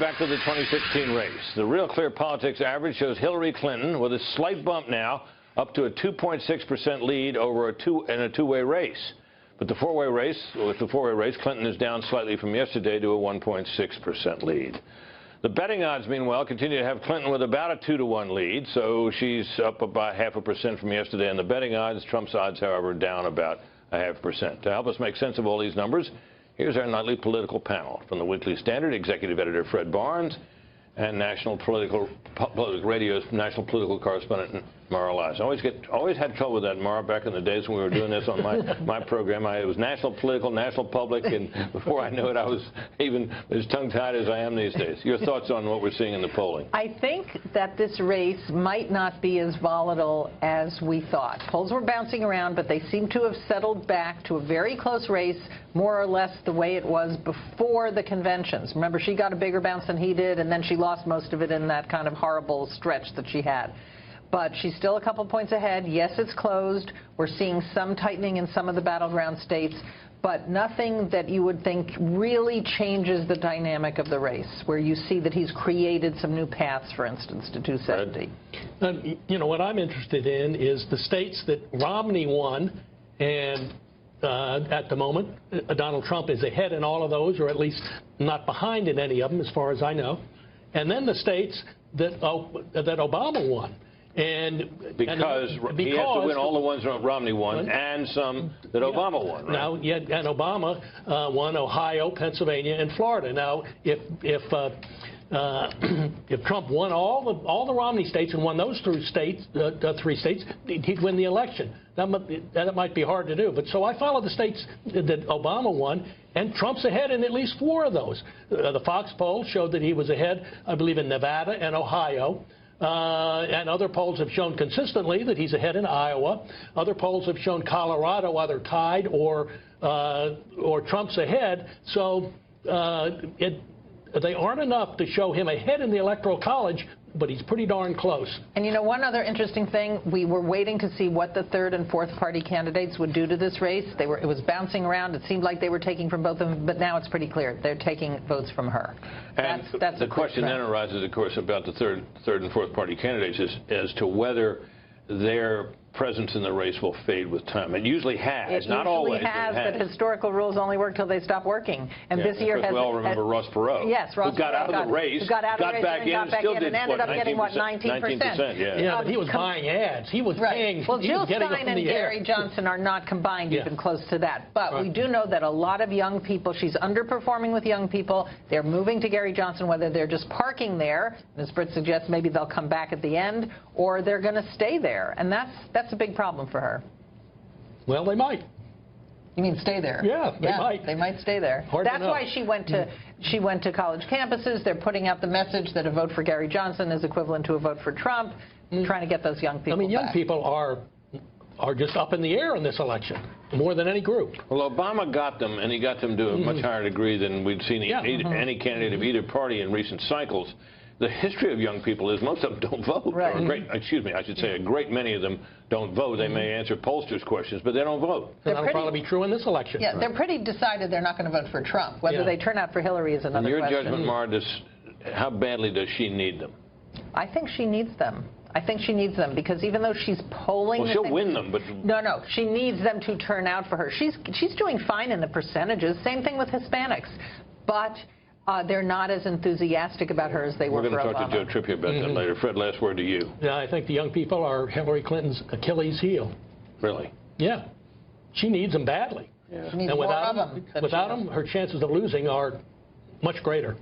Back to the 2016 race. The Real Clear Politics average shows Hillary Clinton with a slight bump now, up to a 2.6% lead over in a two-way race. But with the four-way race, Clinton is down slightly from yesterday to a 1.6% lead. The betting odds, meanwhile, continue to have Clinton with about a 2-to-1 lead, so she's up about 0.5% from yesterday in the betting odds. Trump's odds, however, down about 0.5%. To help us make sense of all these numbers, here's our nightly political panel. From the Weekly Standard, executive editor Fred Barnes, and Public Radio's national political correspondent Mara Liasson. Always had trouble with that, Mara, back in the days when we were doing this on my program. It was national political, national public, and before I knew it, I was even as tongue-tied as I am these days. Your thoughts on what we're seeing in the polling? I think that this race might not be as volatile as we thought. Polls were bouncing around, but they seem to have settled back to a very close race, more or less the way it was before the conventions. Remember, she got a bigger bounce than he did, and then she lost most of it in that kind of horrible stretch that she had. But she's still a couple points ahead. Yes, it's closed. We're seeing some tightening in some of the battleground states, but nothing that you would think really changes the dynamic of the race, where you see that he's created some new paths, for instance, to 270. You know, what I'm interested in is the states that Romney won, and at the moment, Donald Trump is ahead in all of those, or at least not behind in any of them, as far as I know. And then the states that Obama won. And because he has to win all the ones that Romney won and some that Obama won. Right? Now, and Obama won Ohio, Pennsylvania, and Florida. Now, if Trump won all the Romney states and won those three states, he'd win the election. That might be hard to do. But so I follow the states that Obama won, and Trump's ahead in at least 4 of those. The Fox poll showed that he was ahead, I believe, in Nevada and Ohio. And other polls have shown consistently that he's ahead in Iowa. Other polls have shown Colorado either tied or Trump's ahead. So they aren't enough to show him ahead in the Electoral College, but he's pretty darn close. And you know, one other interesting thing, we were waiting to see what the third and fourth party candidates would do to this race. It was bouncing around. It seemed like they were taking from both of them, but now it's pretty clear. They're taking votes from her. And that's the question then arises, of course, about the third and fourth party candidates as to whether their presence in the race will fade with time. It usually has, not always. It has, but historical rules only work till they stop working. And this year has. We all remember Ross Perot. Yes, Ross who got out of the race, got back in, and ended up getting, what, 19%? Yeah, but he was buying ads. He was paying. Well, Jill Stein and Gary Johnson are not combined even close to that. But we do know that a lot of young people, she's underperforming with young people. They're moving to Gary Johnson, whether they're just parking there, as Britt suggests, maybe they'll come back at the end, or they're going to stay there. And that's a big problem for her. Well, they might. You mean stay there? Yeah, they might. They might stay there. That's why she went to college campuses. They're putting out the message that a vote for Gary Johnson is equivalent to a vote for Trump, trying to get those young people back. I mean, young people are just up in the air in this election, more than any group. Well, Obama got them, and he got them to a much higher degree than we'd seen any candidate of either party in recent cycles. The history of young people is most of them don't vote. Right. I should say a great many of them don't vote. They may answer pollsters' questions, but they don't vote. That'll probably be true in this election. Yeah, they're pretty decided they're not going to vote for Trump. Whether they turn out for Hillary is another question. In your judgment, Mara, how badly does she need them? I think she needs them. I think she needs them because even though she's polling... Well, she'll win them, but... No, she needs them to turn out for her. She's doing fine in the percentages. Same thing with Hispanics. But... they're not as enthusiastic about her as they were for Obama. We're going to talk to Joe Trippier about that later. Fred, last word to you. Yeah, I think the young people are Hillary Clinton's Achilles heel. Really? Yeah. She needs them badly. Yeah. She needs more of them. Without them, her chances of losing are much greater.